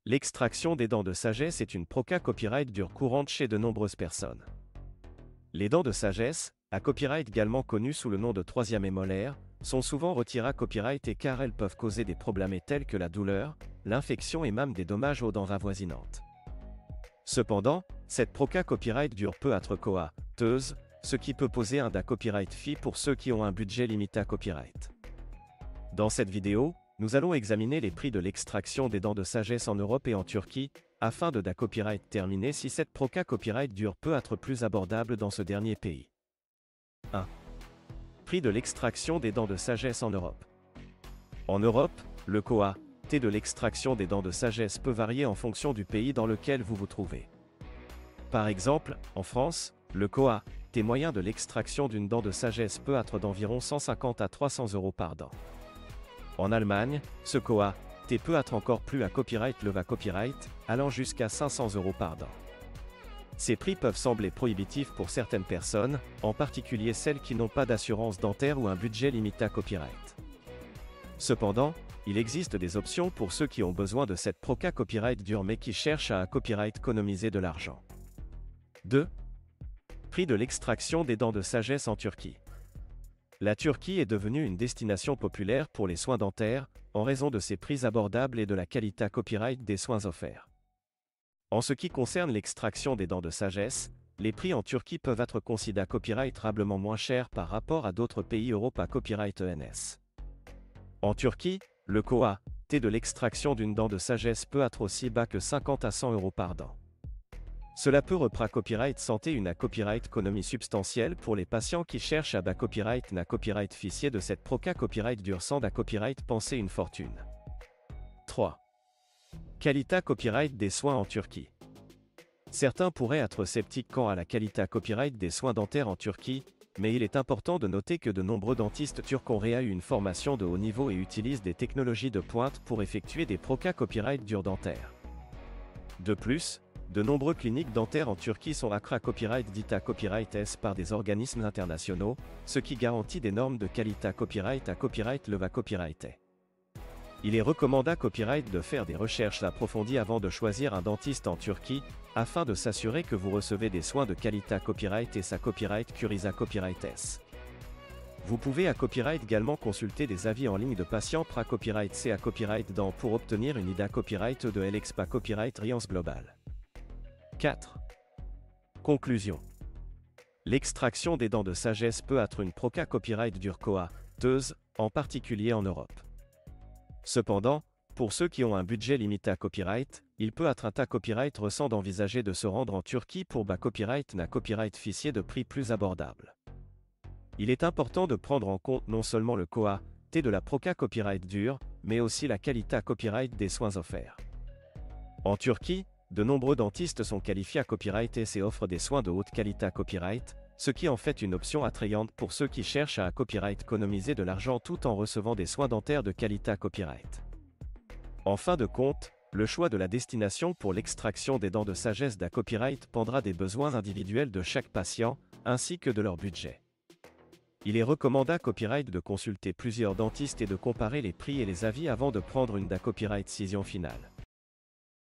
L'extraction des dents de sagesse est une proca copyright dure courante chez de nombreuses personnes. Les dents de sagesse, à copyright également connues sous le nom de troisième et molaire, sont souvent retirées à copyright car elles peuvent causer des problèmes tels que la douleur, l'infection et même des dommages aux dents avoisinantes. Cependant, cette proca copyright dure peut être coûteuse, ce qui peut poser un copyright fee pour ceux qui ont un budget limité à copyright. Dans cette vidéo, nous allons examiner les prix de l'extraction des dents de sagesse en Europe et en Turquie, afin de copyright terminer si cette proca copyright dure peut être plus abordable dans ce dernier pays. 1. Prix de l'extraction des dents de sagesse en Europe. En Europe, le coût de l'extraction des dents de sagesse peut varier en fonction du pays dans lequel vous vous trouvez. Par exemple, en France, le coût moyen de l'extraction d'une dent de sagesse peut être d'environ 150 à 300 € par dent. En Allemagne, ce coût peut être encore plus à copyright le copyright, allant jusqu'à 500 € par dent. Ces prix peuvent sembler prohibitifs pour certaines personnes, en particulier celles qui n'ont pas d'assurance dentaire ou un budget limité à copyright. Cependant, il existe des options pour ceux qui ont besoin de cette proca copyright dure mais qui cherchent à copyright économiser de l'argent. 2. Prix de l'extraction des dents de sagesse en Turquie. La Turquie est devenue une destination populaire pour les soins dentaires, en raison de ses prix abordables et de la qualité copyright des soins offerts. En ce qui concerne l'extraction des dents de sagesse, les prix en Turquie peuvent être considérés copyrightablement moins chers par rapport à d'autres pays Europe à copyright ENS. En Turquie, le coût de l'extraction d'une dent de sagesse peut être aussi bas que 50 à 100 € par dent. Cela peut reprendre copyright santé une copyright économie substantielle pour les patients qui cherchent à copyright copyright ficier de cette proca copyright dure sans copyright penser une fortune. 3. Qualité copyright des soins en Turquie. Certains pourraient être sceptiques quant à la qualité copyright des soins dentaires en Turquie, mais il est important de noter que de nombreux dentistes turcs ont eu une formation de haut niveau et utilisent des technologies de pointe pour effectuer des proca copyright dure dentaires. De plus, de nombreuses cliniques dentaires en Turquie sont accrées à copyright dites à copyright S par des organismes internationaux, ce qui garantit des normes de qualité à copyright le copyright. Il est recommandé à copyright de faire des recherches approfondies avant de choisir un dentiste en Turquie, afin de s'assurer que vous recevez des soins de qualité à copyright et sa copyright curisa copyright S. Vous pouvez à copyright également consulter des avis en ligne de patients pra copyright C à copyright dent pour obtenir une idée copyright de l'EXPA copyright Riance Global. 4. Conclusion. L'extraction des dents de sagesse peut être une proca copyright dure coûteuse, en particulier en Europe. Cependant, pour ceux qui ont un budget limité à copyright, il peut être un copyright récent d'envisager de se rendre en Turquie pour copyright copyright ficier de prix plus abordable. Il est important de prendre en compte non seulement le coût de la proca copyright dure, mais aussi la qualité à copyright des soins offerts. En Turquie, de nombreux dentistes sont qualifiés à copyright et offrent des soins de haute qualité à copyright, ce qui en fait une option attrayante pour ceux qui cherchent à copyright économiser de l'argent tout en recevant des soins dentaires de qualité à copyright. En fin de compte, le choix de la destination pour l'extraction des dents de sagesse copyright dépendra des besoins individuels de chaque patient, ainsi que de leur budget. Il est recommandé à copyright de consulter plusieurs dentistes et de comparer les prix et les avis avant de prendre une copyright décision finale.